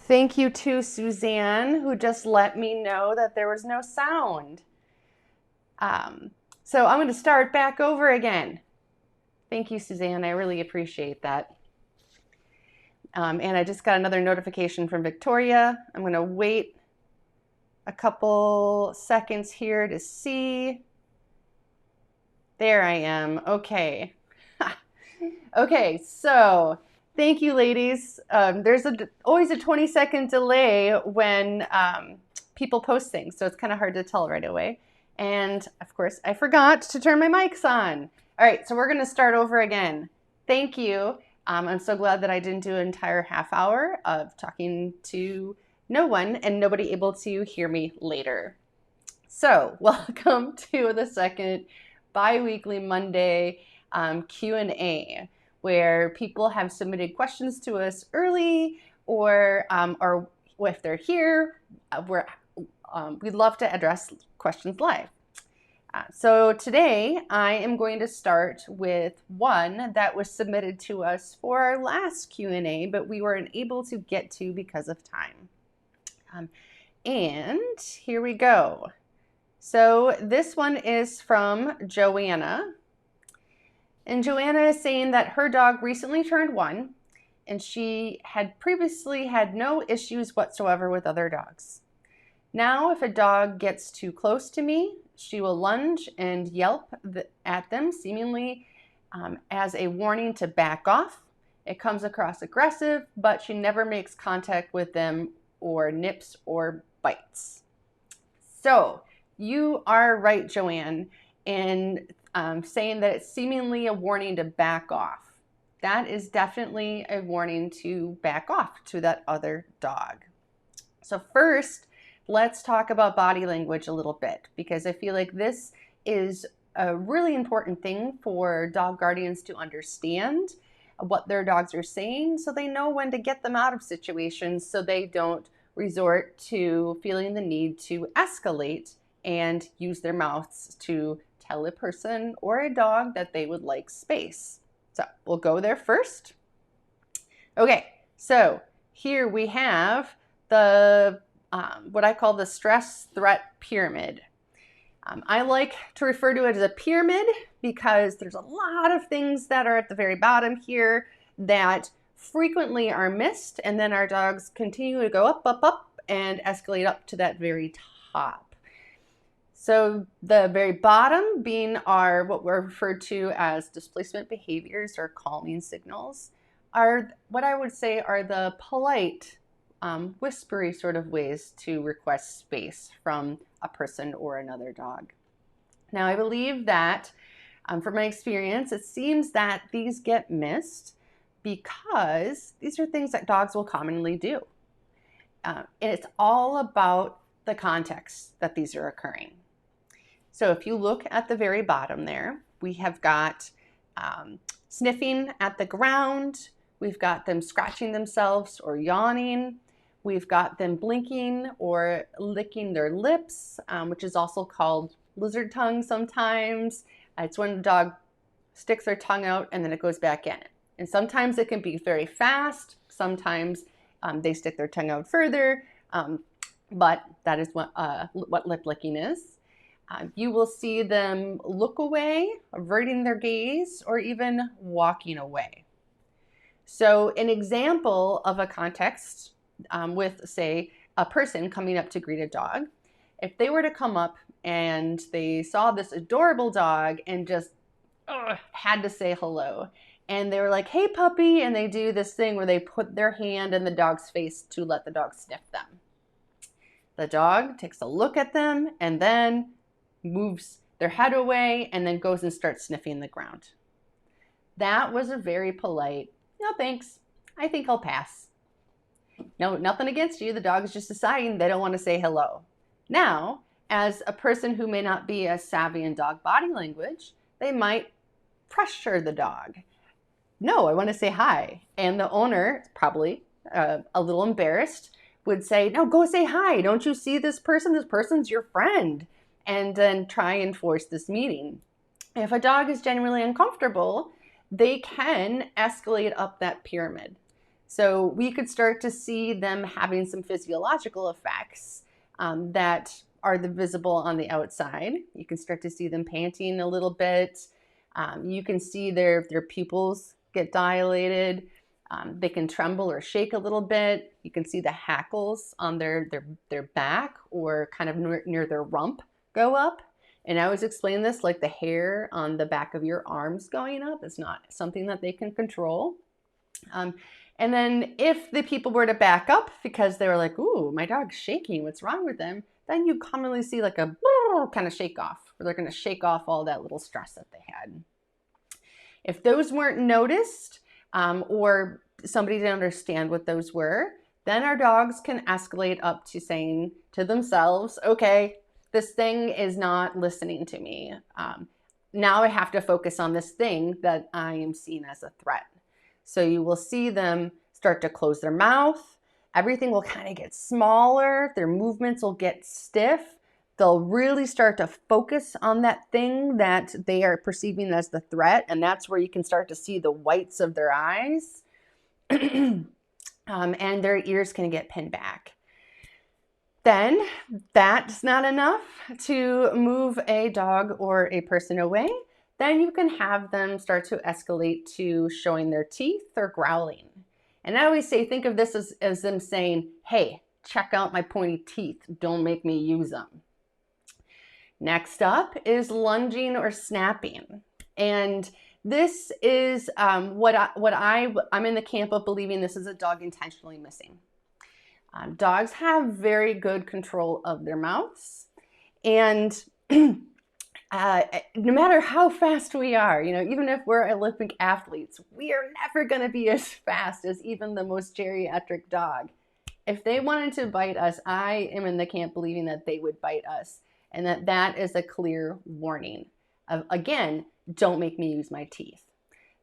Thank you to Suzanne, who just let me know that there was no sound. So I'm going to start back over again. Thank you, Suzanne. I really appreciate that. And I just got another notification from Victoria. I'm going to wait a couple seconds here to see. There I am. Okay. Okay, so thank you, ladies. There's always a 20-second delay when people post things, so it's kind of hard to tell right away. And of course, I forgot to turn my mics on. All right, so we're going to start over again. Thank you. I'm so glad that I didn't do an entire half hour of talking to no one and nobody able to hear me later. So welcome to the second bi-weekly Monday Q&A, where people have submitted questions to us early, or if they're here, we'd love to address questions live. So today I am going to start with one that was submitted to us for our last Q&A, but we weren't able to get to because of time. And here we go. So this one is from Joanna. And Joanna is saying that her dog recently turned 1, and she had previously had no issues whatsoever with other dogs. Now, if a dog gets too close to me, she will lunge and yelp at them, seemingly as a warning to back off. It comes across aggressive, but she never makes contact with them or nips or bites. So you are right, Joanne, in saying that it's seemingly a warning to back off. That is definitely a warning to back off to that other dog. So first, let's talk about body language a little bit, because I feel like this is a really important thing for dog guardians to understand what their dogs are saying, so they know when to get them out of situations so they don't resort to feeling the need to escalate and use their mouths to tell a person or a dog that they would like space. So we'll go there first. Okay, so here we have the what I call the stress threat pyramid. I like to refer to it as a pyramid because there's a lot of things that are at the very bottom here that frequently are missed, and then our dogs continue to go up, up, up, and escalate up to that very top. So the very bottom being what we're referred to as displacement behaviors or calming signals are what I would say are the polite, whispery sort of ways to request space from a person or another dog. Now, I believe that from my experience, it seems that these get missed because these are things that dogs will commonly do. And it's all about the context that these are occurring. So if you look at the very bottom there, we have got sniffing at the ground. We've got them scratching themselves or yawning. We've got them blinking or licking their lips, which is also called lizard tongue sometimes. It's when the dog sticks their tongue out and then it goes back in. And sometimes it can be very fast. Sometimes they stick their tongue out further, but that is what lip licking is. You will see them look away, averting their gaze, or even walking away. So an example of a context with, say, a person coming up to greet a dog, if they were to come up and they saw this adorable dog and just had to say hello, and they were like, "Hey, puppy," and they do this thing where they put their hand in the dog's face to let the dog sniff them. The dog takes a look at them and then moves their head away and then goes and starts sniffing the ground. That was a very polite, "No thanks, I think I'll pass." No, nothing against you. The dog is just deciding they don't want to say hello. Now, as a person who may not be as savvy in dog body language, they might pressure the dog. "No, I want to say hi." And the owner, probably a little embarrassed, would say, "No, go say hi. Don't you see this person? This person's your friend." And then try and force this meeting. If a dog is genuinely uncomfortable, they can escalate up that pyramid. So we could start to see them having some physiological effects that are visible on the outside. You can start to see them panting a little bit. You can see their pupils get dilated. They can tremble or shake a little bit. You can see the hackles on their back or kind of near their rump go up. And I always explain this like the hair on the back of your arms going up is not something that they can control. And then if the people were to back up because they were like, ooh, my dog's shaking, what's wrong with them? Then you commonly see like a kind of shake off, where they're going to shake off all that little stress that they had. If those weren't noticed or somebody didn't understand what those were, then our dogs can escalate up to saying to themselves, okay, this thing is not listening to me. Now I have to focus on this thing that I am seeing as a threat. So you will see them start to close their mouth. Everything will kind of get smaller. Their movements will get stiff. They'll really start to focus on that thing that they are perceiving as the threat. And that's where you can start to see the whites of their eyes. And their ears can get pinned back. Then that's not enough to move a dog or a person away. Then you can have them start to escalate to showing their teeth or growling. And I always say, think of this as them saying, hey, check out my pointy teeth. Don't make me use them. Next up is lunging or snapping. And this is I'm in the camp of believing this is a dog intentionally missing. Dogs have very good control of their mouths. And no matter how fast we are, even if we're Olympic athletes, we are never going to be as fast as even the most geriatric dog. If they wanted to bite us, I am in the camp believing that they would bite us, and that is a clear warning of, again, don't make me use my teeth.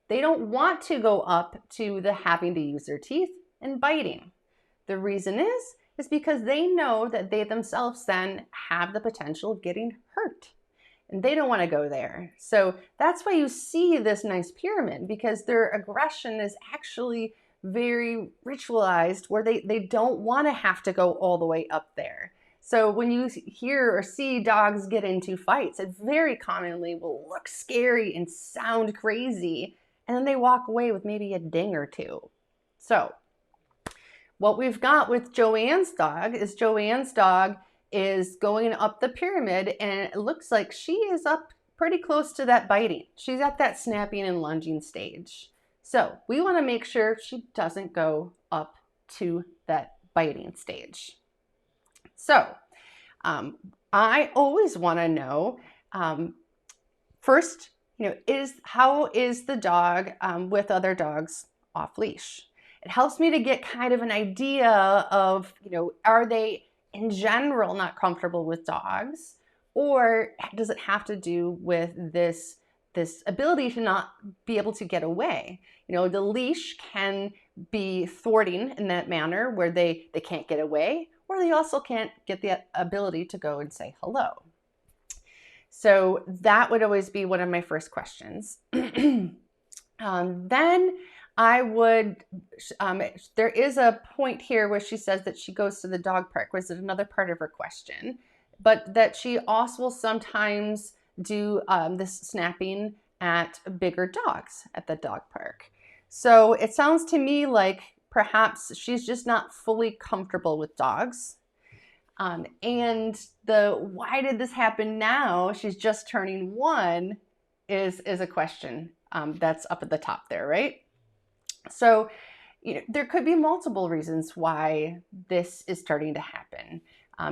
They don't want to go up to the having to use their teeth and biting. The reason is because they know that they themselves then have the potential of getting hurt. And they don't want to go there. So that's why you see this nice pyramid, because their aggression is actually very ritualized, where they don't want to have to go all the way up there. So when you hear or see dogs get into fights, it very commonly will look scary and sound crazy, and then they walk away with maybe a ding or two. So what we've got with Joanne's dog is going up the pyramid, and it looks like she is up pretty close to that biting. She's at that snapping and lunging stage. So we want to make sure she doesn't go up to that biting stage. So I always want to know, first, how is the dog with other dogs off leash? It helps me to get kind of an idea of, are they in general not comfortable with dogs, or does it have to do with this ability to not be able to get away? The leash can be thwarting in that manner where they can't get away, or they also can't get the ability to go and say hello. So that would always be one of my first questions. Then I would, there is a point here where she says that she goes to the dog park, was it another part of her question, but that she also will sometimes do this snapping at bigger dogs at the dog park. So it sounds to me like perhaps she's just not fully comfortable with dogs. And why did this happen now? She's just turning 1 is a question that's up at the top there, right? So, there could be multiple reasons why this is starting to happen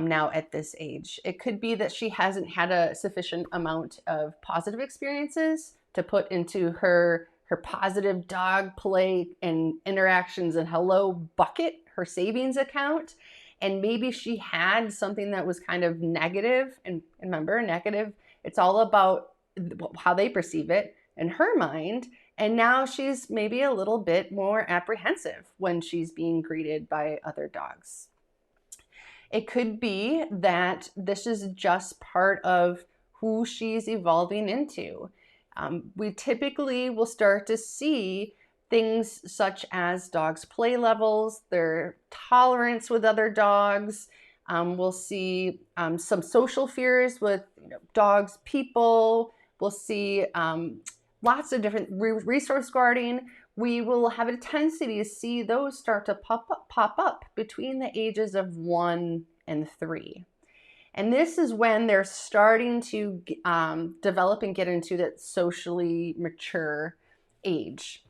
now at this age. It could be that she hasn't had a sufficient amount of positive experiences to put into her positive dog play and interactions and hello bucket, her savings account. And maybe she had something that was kind of negative. And remember, negative, it's all about how they perceive it in her mind. And now she's maybe a little bit more apprehensive when she's being greeted by other dogs. It could be that this is just part of who she's evolving into. We typically will start to see things such as dogs' play levels, their tolerance with other dogs. We'll see some social fears with dogs, people. We'll see lots of different resource guarding. We will have a tendency to see those start to pop up between the ages of 1 and 3. And this is when they're starting to develop and get into that socially mature age.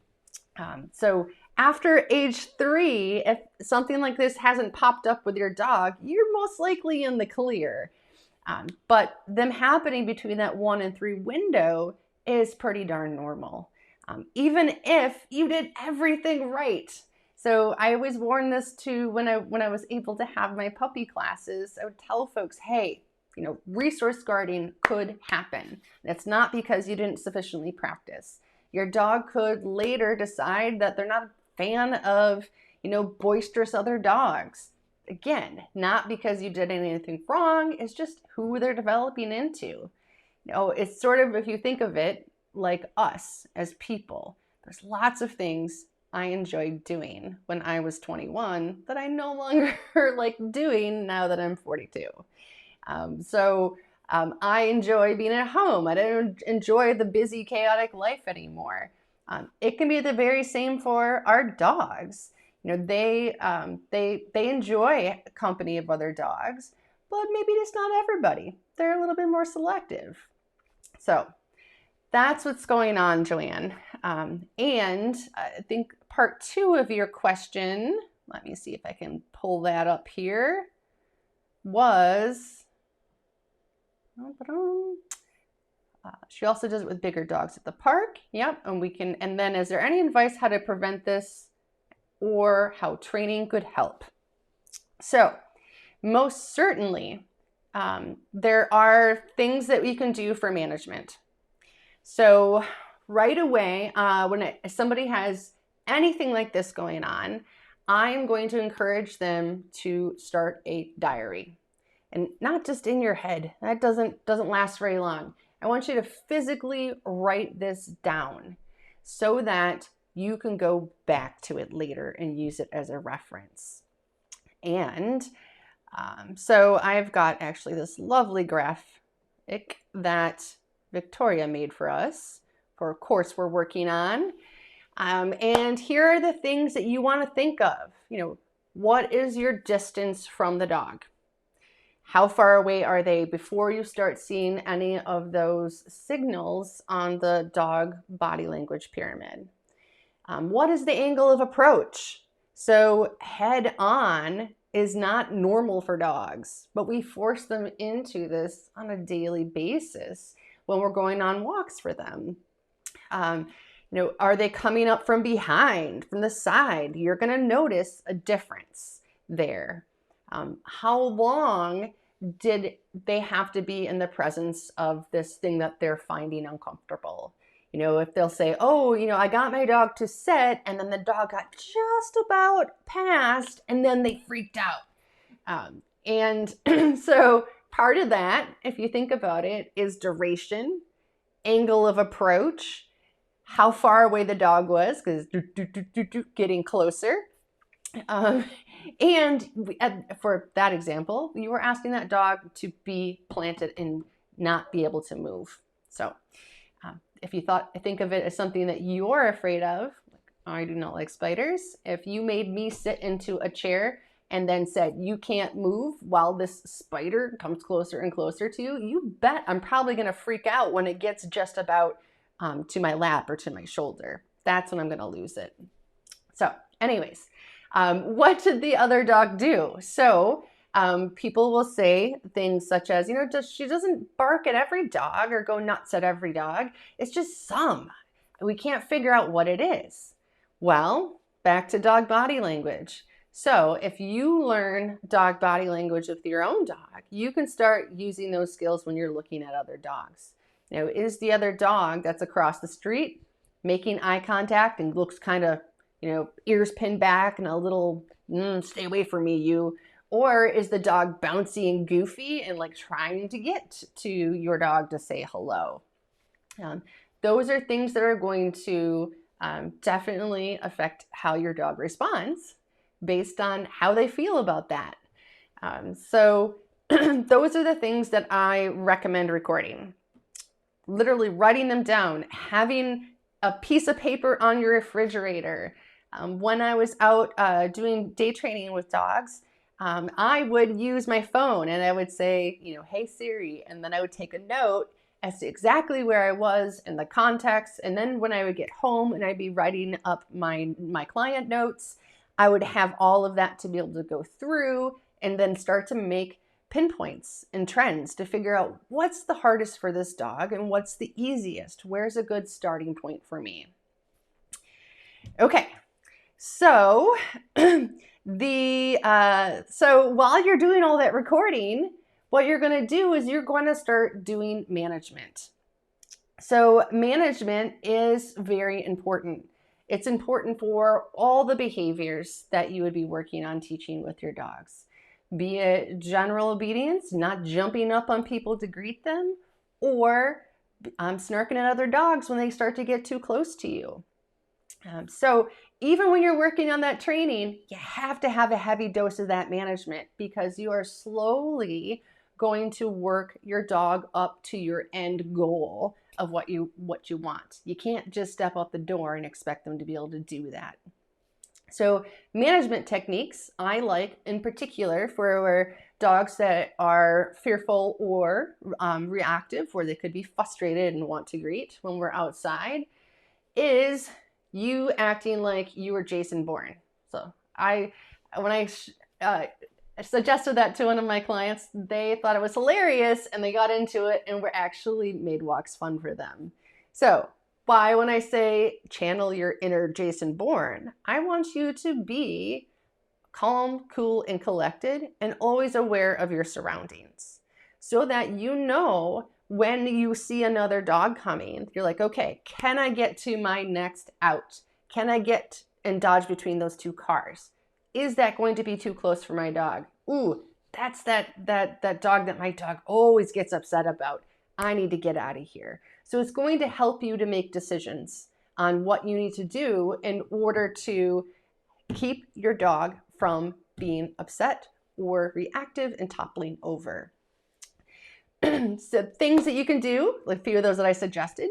So after age 3, if something like this hasn't popped up with your dog, you're most likely in the clear. But them happening between that 1 and 3 window is pretty darn normal, even if you did everything right. So I always warn this too when I was able to have my puppy classes. I would tell folks, hey, resource guarding could happen. It's not because you didn't sufficiently practice. Your dog could later decide that they're not a fan of, boisterous other dogs. Again, not because you did anything wrong, it's just who they're developing into. It's sort of, if you think of it like us as people, there's lots of things I enjoyed doing when I was 21 that I no longer like doing now that I'm 42. I enjoy being at home. I don't enjoy the busy, chaotic life anymore. It can be the very same for our dogs. They enjoy company of other dogs, but maybe just not everybody. They're a little bit more selective. So that's what's going on, Joanne. And I think part 2 of your question, let me see if I can pull that up here, was, she also does it with bigger dogs at the park. Yep, and then is there any advice how to prevent this or how training could help? So most certainly, there are things that we can do for management. So right away, when somebody has anything like this going on, I'm going to encourage them to start a diary. And not just in your head. That doesn't last very long. I want you to physically write this down so that you can go back to it later and use it as a reference. And so I've got actually this lovely graphic that Victoria made for us for a course we're working on. And here are the things that you want to think of. What is your distance from the dog? How far away are they before you start seeing any of those signals on the dog body language pyramid? What is the angle of approach? So head on is not normal for dogs, but we force them into this on a daily basis when we're going on walks for them. Are they coming up from behind, from the side? You're going to notice a difference there. How long did they have to be in the presence of this thing that they're finding uncomfortable? If they'll say, oh, I got my dog to sit, and then the dog got just about past, and then they freaked out. And so part of that, if you think about it, is duration, angle of approach, how far away the dog was, because getting closer. And for that example, you were asking that dog to be planted and not be able to move. So if you think of it as something that you're afraid of, I do not like spiders. If you made me sit into a chair and then said, you can't move while this spider comes closer and closer to you, you bet I'm probably going to freak out when it gets just about to my lap or to my shoulder. That's when I'm going to lose it. So anyways, what did the other dog do? So people will say things such as, she doesn't bark at every dog or go nuts at every dog. It's just some. We can't figure out what it is. Well, back to dog body language. So if you learn dog body language with your own dog, you can start using those skills when you're looking at other dogs. Is the other dog that's across the street making eye contact and looks kind of, ears pinned back and a little, stay away from me, you. Or is the dog bouncy and goofy and like trying to get to your dog to say hello? Those are things that are going to definitely affect how your dog responds based on how they feel about that. So those are the things that I recommend recording. Literally writing them down, having a piece of paper on your refrigerator. When I was out doing day training with dogs, I would use my phone and I would say, hey Siri, and then I would take a note as to exactly where I was and the context. And then when I would get home and I'd be writing up my client notes, I would have all of that to be able to go through and then start to make pinpoints and trends to figure out what's the hardest for this dog and what's the easiest. Where's a good starting point for me? Okay, so so while you're doing all that recording, what you're going to do is you're going to start doing management. So management is very important. It's important for all the behaviors that you would be working on teaching with your dogs. Be it general obedience, not jumping up on people to greet them, or snarking at other dogs when they start to get too close to you. So even when you're working on that training, you have to have a heavy dose of that management because you are slowly going to work your dog up to your end goal of what you want. You can't just step out the door and expect them to be able to do that. So management techniques I like in particular for dogs that are fearful or reactive, where they could be frustrated and want to greet when we're outside, is you acting like you were Jason Bourne. So when I suggested that to one of my clients, they thought it was hilarious and they got into it and were actually made walks fun for them. So when I say channel your inner Jason Bourne, I want you to be calm, cool, and collected and always aware of your surroundings so that you know when you see another dog coming, you're like, okay, can I get to my next out? Can I get and dodge between those two cars? Is that going to be too close for my dog? Ooh, that's that dog that my dog always gets upset about. I need to get out of here. So it's going to help you to make decisions on what you need to do in order to keep your dog from being upset or reactive and toppling over. So things that you can do, like a few of those that I suggested,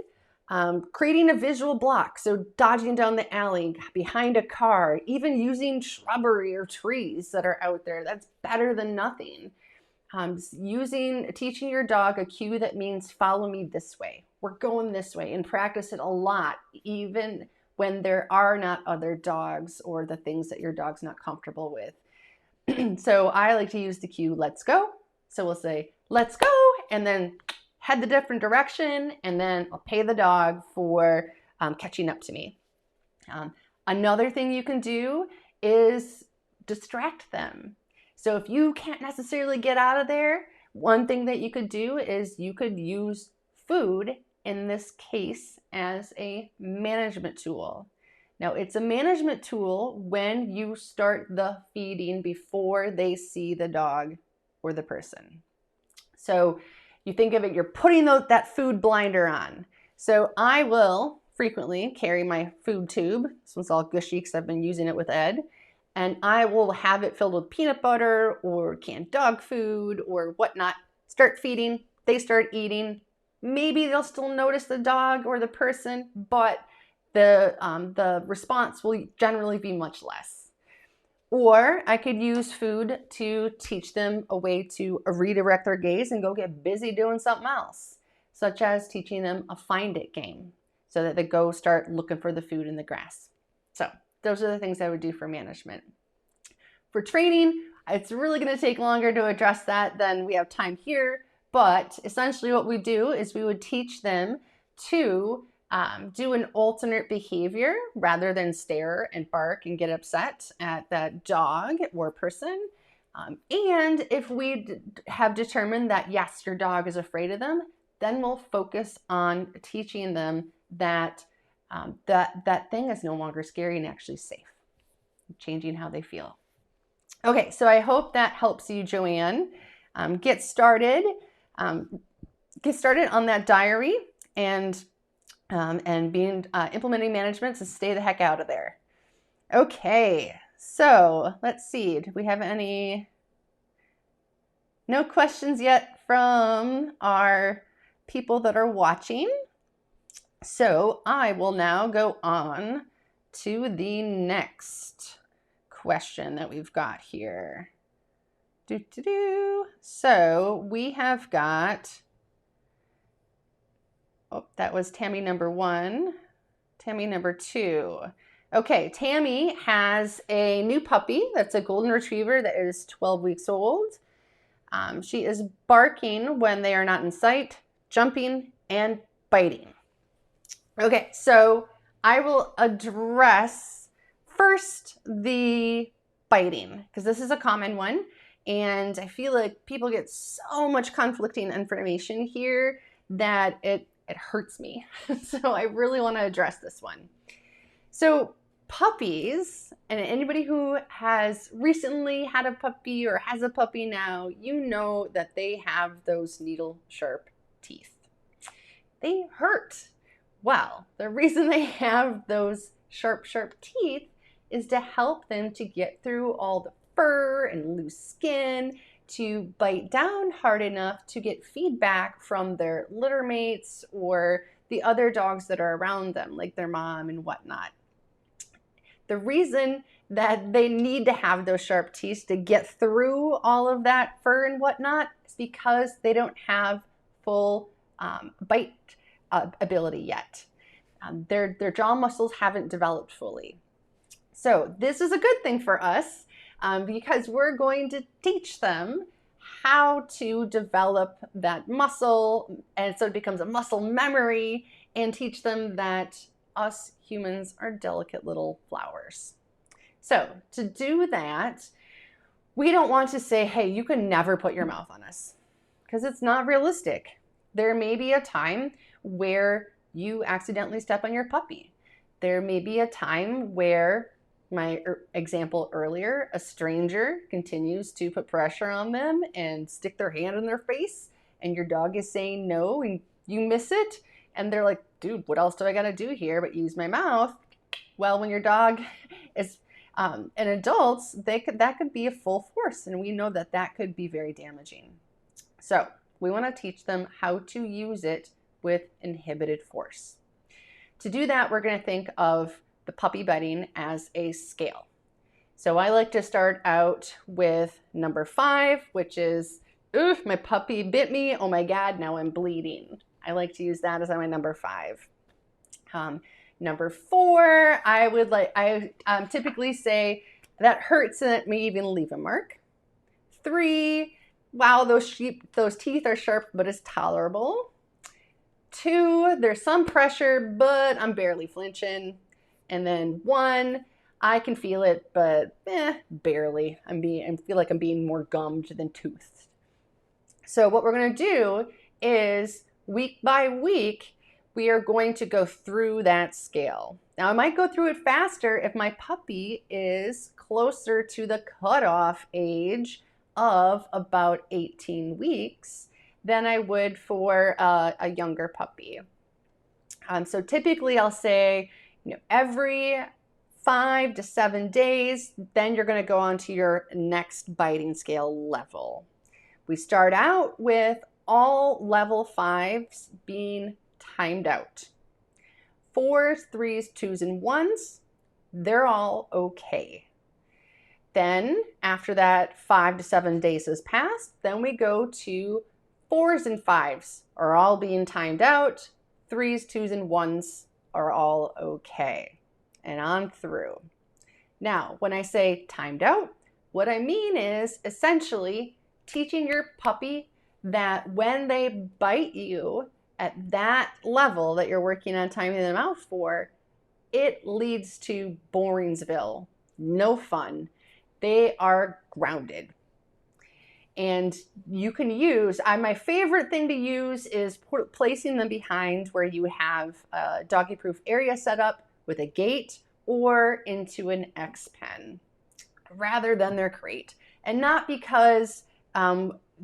creating a visual block. So dodging down the alley, behind a car, even using shrubbery or trees that are out there. That's better than nothing. Teaching your dog a cue that means follow me this way. We're going this way, and practice it a lot, even when there are not other dogs or the things that your dog's not comfortable with. So I like to use the cue, let's go. So we'll say, let's go, and then head the different direction, and then I'll pay the dog for catching up to me. Another thing you can do is distract them. So if you can't necessarily get out of there, one thing that you could do is you could use food, in this case, as a management tool. Now, it's a management tool when you start the feeding before they see the dog or the person. So you think of it, you're putting that food blinder on. So I will frequently carry my food tube. This one's all gushy because I've been using it with Ed. And I will have it filled with peanut butter or canned dog food or whatnot. Start feeding, they start eating. Maybe they'll still notice the dog or the person, but the response will generally be much less. Or I could use food to teach them a way to redirect their gaze and go get busy doing something else, such as teaching them a find it game so that they go start looking for the food in the grass. So those are the things I would do for management. For training, it's really going to take longer to address that than we have time here, but essentially what we do is we would teach them to do an alternate behavior rather than stare and bark and get upset at that dog or person. And if we have determined that, yes, your dog is afraid of them, then we'll focus on teaching them that that thing is no longer scary and actually safe, changing how they feel. Okay, so I hope that helps you, Joanne. Get started on that diary and and being implementing management to stay the heck out of there. Okay, so let's see. Do we have any? No questions yet from our people that are watching. So I will now go on to the next question that we've got here. So we have got, oh, that was Tammy number 1. Tammy number 2. Okay, Tammy has a new puppy that's a golden retriever that is 12 weeks old. She is barking when they are not in sight, jumping, and biting. Okay, so I will address first the biting, because this is a common one, and I feel like people get so much conflicting information here that it hurts me. So I really want to address this one. So puppies, and anybody who has recently had a puppy or has a puppy now, you know that they have those needle sharp teeth. They hurt. Well, the reason they have those sharp teeth is to help them to get through all the fur and loose skin, to bite down hard enough to get feedback from their litter mates or the other dogs that are around them, like their mom and whatnot. The reason that they need to have those sharp teeth to get through all of that fur and whatnot is because they don't have full bite ability yet. Their jaw muscles haven't developed fully. So this is a good thing for us because we're going to teach them how to develop that muscle, and so it becomes a muscle memory, and teach them that us humans are delicate little flowers. So to do that, we don't want to say, hey, you can never put your mouth on us, because it's not realistic. There may be a time where you accidentally step on your puppy. There may be a time where, my example earlier, a stranger continues to put pressure on them and stick their hand in their face, and your dog is saying no, and you miss it, and they're like, dude, what else do I gotta do here but use my mouth? Well, when your dog is an adult, that could be a full force, and we know that that could be very damaging. So we want to teach them how to use it with inhibited force. To do that, we're going to think of the puppy biting as a scale. So I like to start out with number 5, which is, oof, my puppy bit me. Oh my God, now I'm bleeding. I like to use that as my number 5. Number 4, I typically say that hurts and it may even leave a mark. 3, wow, those teeth are sharp, but it's tolerable. 2, there's some pressure, but I'm barely flinching. And then 1, I can feel it, but barely. I feel like I'm being more gummed than toothed. So what we're going to do is week by week, we are going to go through that scale. Now, I might go through it faster if my puppy is closer to the cutoff age of about 18 weeks than I would for a younger puppy. So typically I'll say, every 5 to 7 days, then you're going to go on to your next biting scale level. We start out with all level 5s being timed out. 4s, 3s, 2s, and 1s, they're all okay. Then after that 5 to 7 days has passed, then we go to 4s and 5s are all being timed out. 3s, 2s, and 1s are all okay. And on through. Now, when I say timed out, what I mean is essentially teaching your puppy that when they bite you at that level that you're working on timing them out for, it leads to Boringsville. No fun. They are grounded. And you can use, my favorite thing to use is placing them behind where you have a doggy-proof area set up with a gate or into an X pen rather than their crate. And not because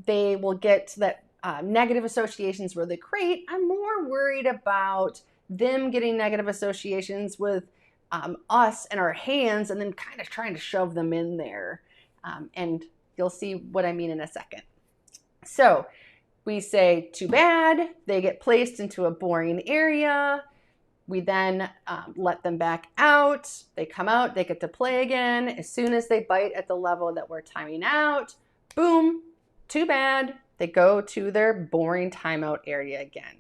they will get that negative associations with the crate. I'm more worried about them getting negative associations with us and our hands, and then kind of trying to shove them in there. And you'll see what I mean in a second. So we say, too bad. They get placed into a boring area. We then let them back out. They come out, they get to play again. As soon as they bite at the level that we're timing out, boom, too bad. They go to their boring timeout area again.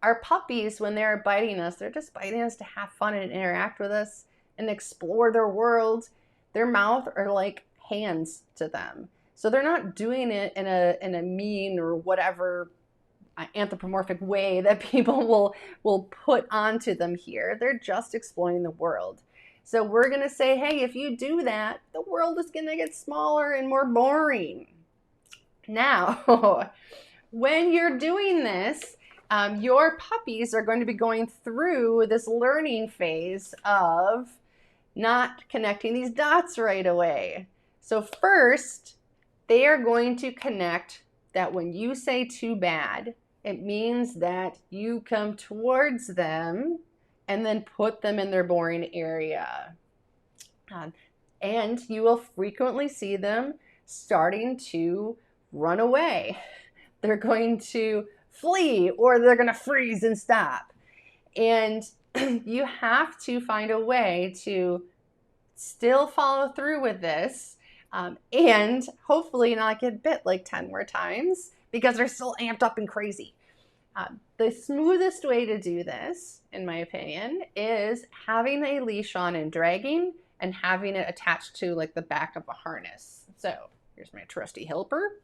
Our puppies, when they're biting us, they're just biting us to have fun and interact with us and explore their world. Their mouth are like hands to them. So they're not doing it in a mean or whatever anthropomorphic way that people will put onto them here. They're just exploring the world. So we're going to say, hey, if you do that, the world is going to get smaller and more boring. Now, when you're doing this, your puppies are going to be going through this learning phase of not connecting these dots right away. So first, they are going to connect that when you say too bad, it means that you come towards them and then put them in their boring area. And you will frequently see them starting to run away. They're going to flee, or they're going to freeze and stop. And you have to find a way to still follow through with this, and hopefully not get bit like 10 more times because they're still amped up and crazy. The smoothest way to do this, in my opinion, is having a leash on and dragging, and having it attached to like the back of a harness. So here's my trusty helper.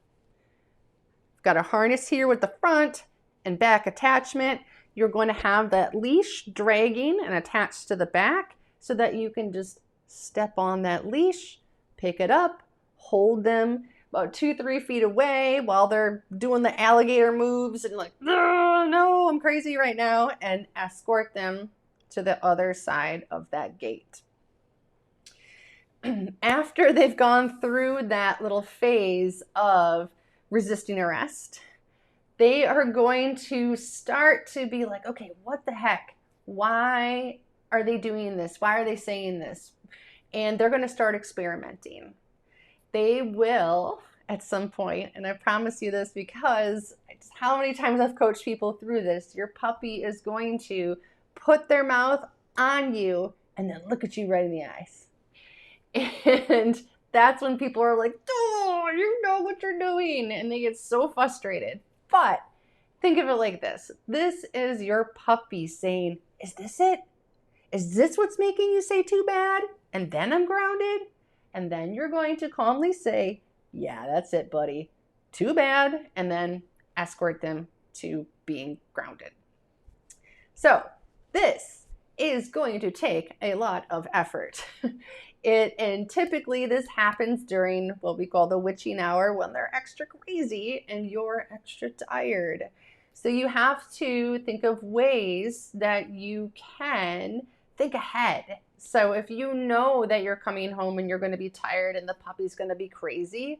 I've got a harness here with the front and back attachment. You're going to have that leash dragging and attached to the back so that you can just step on that leash, pick it up, hold them about 2-3 feet away while they're doing the alligator moves and like, no, I'm crazy right now, and escort them to the other side of that gate. After they've gone through that little phase of resisting arrest, they are going to start to be like, okay, what the heck? Why are they doing this? Why are they saying this? And they're going to start experimenting. They will at some point, and I promise you this because how many times I've coached people through this, your puppy is going to put their mouth on you and then look at you right in the eyes. And that's when people are like, oh, you know what you're doing. And they get so frustrated. But think of it like this. This is your puppy saying, is this it? Is this what's making you say too bad? And then I'm grounded? And then you're going to calmly say, yeah, that's it, buddy. Too bad. And then escort them to being grounded. So this is going to take a lot of effort. And typically this happens during what we call the witching hour, when they're extra crazy and you're extra tired. So you have to think of ways that you can think ahead. So if you know that you're coming home and you're going to be tired and the puppy's going to be crazy,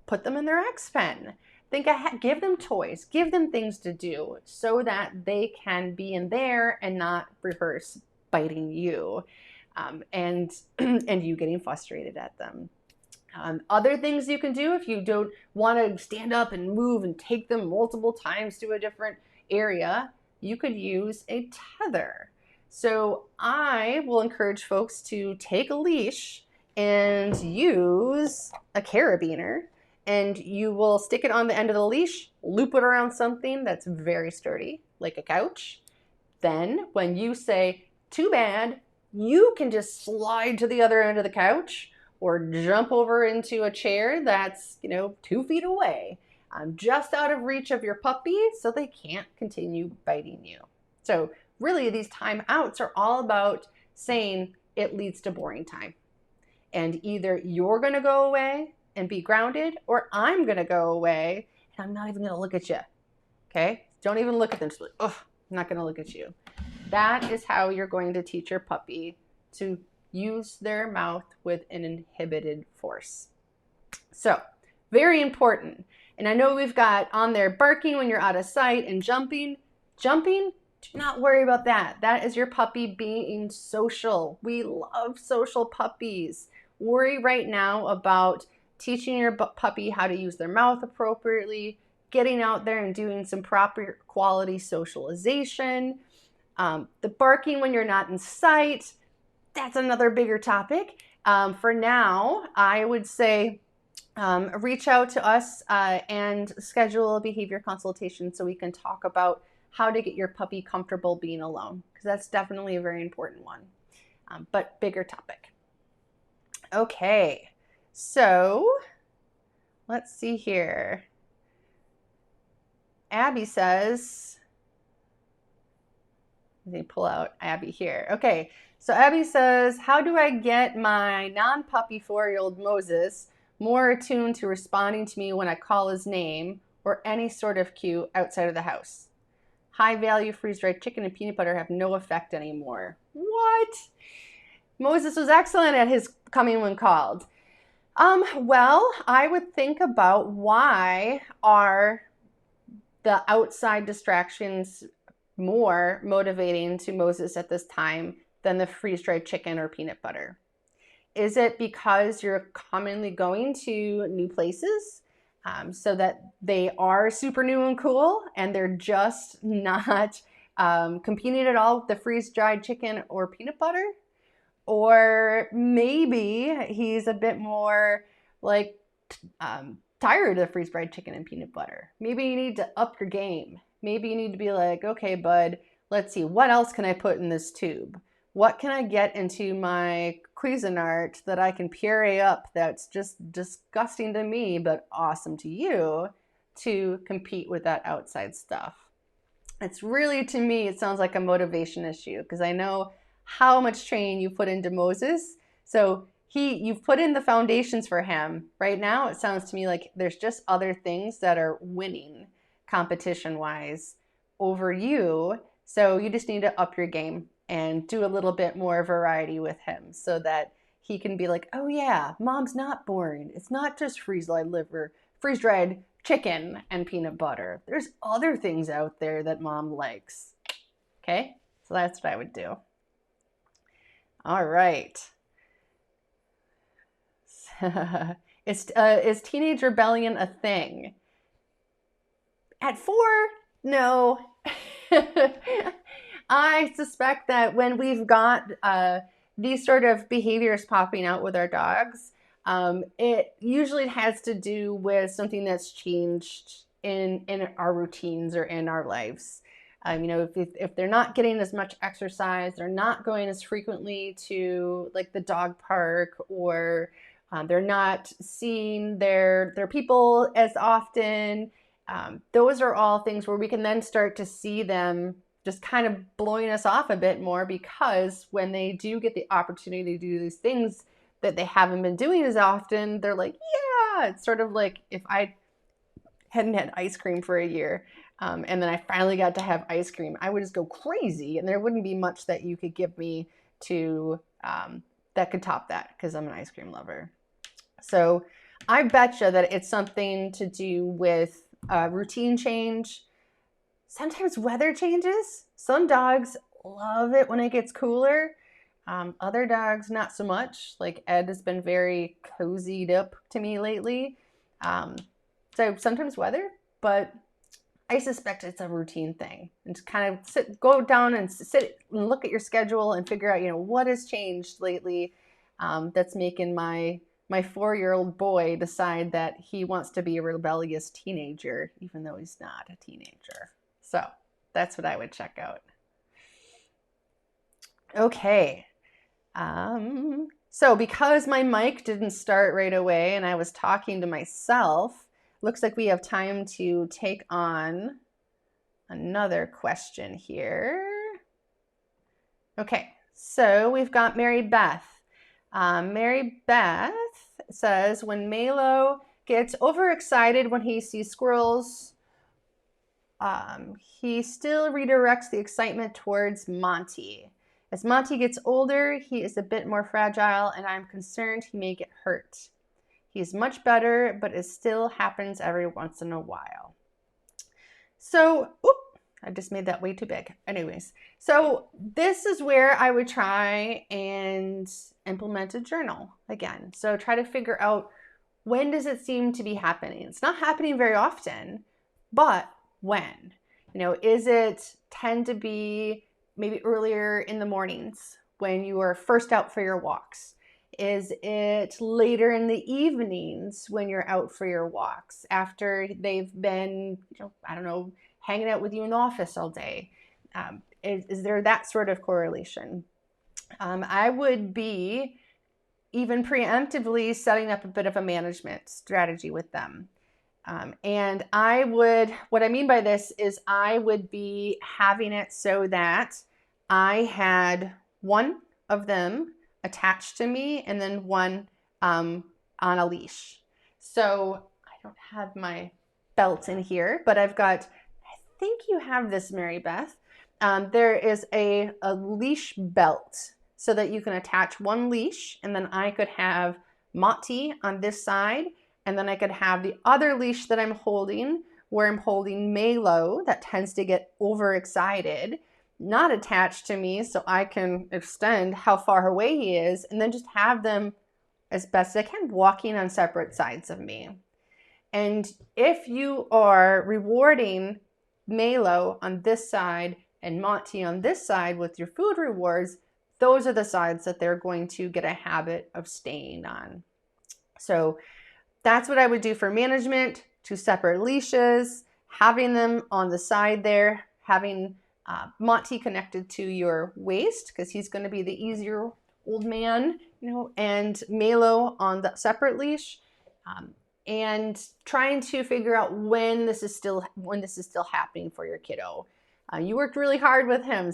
put them in their X pen. Think ahead, give them toys, give them things to do so that they can be in there and not rehearse biting you. And you getting frustrated at them. Other things you can do if you don't want to stand up and move and take them multiple times to a different area, you could use a tether. So I will encourage folks to take a leash and use a carabiner, and you will stick it on the end of the leash, loop it around something that's very sturdy, like a couch. Then when you say, too bad, you can just slide to the other end of the couch or jump over into a chair that's, 2 feet away, just out of reach of your puppy so they can't continue biting you. So really these timeouts are all about saying it leads to boring time. And either you're going to go away and be grounded, or I'm going to go away and I'm not even going to look at you. Okay? Don't even look at them. Just like, oh, I'm not going to look at you. That is how you're going to teach your puppy to use their mouth with an inhibited force. So, very important. And I know we've got on there barking when you're out of sight and jumping. Jumping, Do not worry about that. That is your puppy being social. We love social puppies. Worry right now about teaching your puppy how to use their mouth appropriately, getting out there and doing some proper quality socialization. The barking when you're not in sight, that's another bigger topic. For now, I would say reach out to us and schedule a behavior consultation so we can talk about how to get your puppy comfortable being alone, because that's definitely a very important one, but bigger topic. Okay, so let's see here. Abby says, let me pull out Abby here. Okay, so Abby says, how do I get my non-puppy 4-year-old Moses more attuned to responding to me when I call his name or any sort of cue outside of the house? High value freeze-dried chicken and peanut butter have no effect anymore. What? Moses was excellent at his coming when called. Well, I would think about why are the outside distractions more motivating to Moses at this time than the freeze-dried chicken or peanut butter? Is it because you're commonly going to new places? So that they are super new and cool and they're just not competing at all with the freeze-dried chicken or peanut butter? Or maybe he's a bit more like tired of freeze-dried chicken and peanut butter. Maybe you need to up your game. Maybe you need to be like, okay, bud, let's see, what else can I put in this tube? What can I get into my Cuisinart that I can puree up that's just disgusting to me but awesome to you to compete with that outside stuff? It's really, to me, it sounds like a motivation issue because I know how much training you put into Moses. So you've put in the foundations for him. Right now, it sounds to me like there's just other things that are winning competition-wise over you. So you just need to up your game and do a little bit more variety with him so that he can be like, oh yeah, mom's not boring. It's not just freeze-dried chicken and peanut butter. There's other things out there that mom likes. Okay, so that's what I would do. All right. Is teenage rebellion a thing? At 4, no. I suspect that when we've got these sort of behaviors popping out with our dogs, it usually has to do with something that's changed in our routines or in our lives. If they're not getting as much exercise, they're not going as frequently to like the dog park, or they're not seeing their people as often. Those are all things where we can then start to see them just kind of blowing us off a bit more, because when they do get the opportunity to do these things that they haven't been doing as often, they're like, yeah, it's sort of like if I hadn't had ice cream for a year and then I finally got to have ice cream, I would just go crazy and there wouldn't be much that you could give me to that could top that, because I'm an ice cream lover. So I betcha that it's something to do with routine change. Sometimes weather changes. Some dogs love it when it gets cooler. Other dogs, not so much. Like Ed has been very cozied up to me lately. So sometimes weather, but I suspect it's a routine thing. And to kind of go down and sit and look at your schedule and figure out, what has changed lately that's making my 4-year-old boy decide that he wants to be a rebellious teenager, even though he's not a teenager. So that's what I would check out. Okay. So because my mic didn't start right away and I was talking to myself, looks like we have time to take on another question here. Okay, so we've got Mary Beth. Mary Beth says, when Milo gets overexcited when he sees squirrels, he still redirects the excitement towards Monty. As Monty gets older, he is a bit more fragile, and I'm concerned he may get hurt. He's much better, but it still happens every once in a while. So, I just made that way too big. Anyways, so this is where I would try and implement a journal again. So try to figure out, when does it seem to be happening? It's not happening very often, but when? Is it tend to be maybe earlier in the mornings when you are first out for your walks? Is it later in the evenings when you're out for your walks after they've been, I don't know, hanging out with you in the office all day? Is there that sort of correlation? I would be even preemptively setting up a bit of a management strategy with them. And what I mean by this is I would be having it so that I had one of them attached to me and then one on a leash. So I don't have my belt in here, but I think you have this, Mary Beth. There is a leash belt so that you can attach one leash, and then I could have Monty on this side, and then I could have the other leash that I'm holding, where I'm holding Milo, that tends to get overexcited, not attached to me, so I can extend how far away he is, and then just have them as best as I can walking on separate sides of me. And if you are rewarding Milo on this side and Monty on this side with your food rewards, those are the sides that they're going to get a habit of staying on. So that's what I would do for management: 2 separate leashes, having them on the side there, having Monty connected to your waist because he's going to be the easier old man, and Milo on the separate leash, and trying to figure out when this is still happening for your kiddo. You worked really hard with him,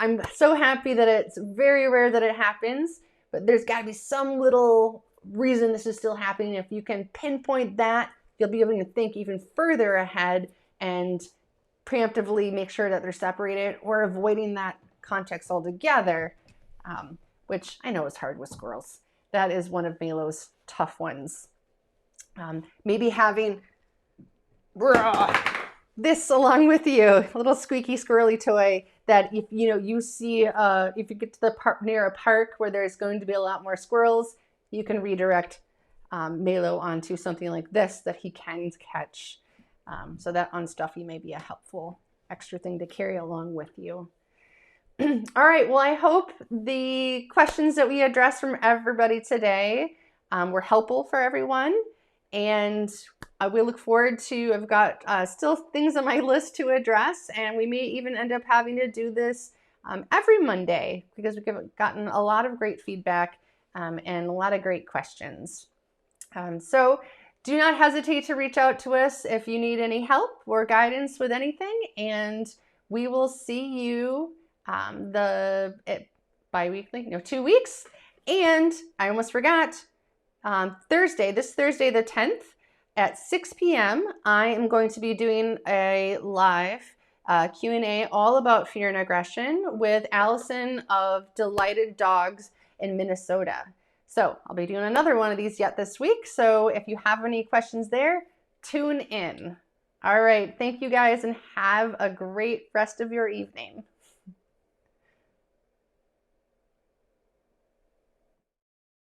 I'm so happy that it's very rare that it happens, but there's got to be some little reason this is still happening. If you can pinpoint that, you'll be able to think even further ahead and preemptively make sure that they're separated or avoiding that context altogether, which I know is hard with squirrels. That is one of Milo's tough ones. Maybe having this along with you, a little squeaky squirrely toy that if you see, if you get to the park, near a park where there's going to be a lot more squirrels, you can redirect Milo onto something like this that he can catch. So that unstuffy may be a helpful extra thing to carry along with you. All right, well, I hope the questions that we addressed from everybody today were helpful for everyone. And we look forward to, I've got still things on my list to address, and we may even end up having to do this every Monday because we've gotten a lot of great feedback and a lot of great questions. So do not hesitate to reach out to us if you need any help or guidance with anything, and we will see you bi-weekly, 2 weeks. And I almost forgot, this Thursday the 10th at 6 p.m., I am going to be doing a live Q&A all about fear and aggression with Allison of Delighted Dogs in Minnesota. So I'll be doing another one of these yet this week. So if you have any questions there, tune in. All right. Thank you guys and have a great rest of your evening.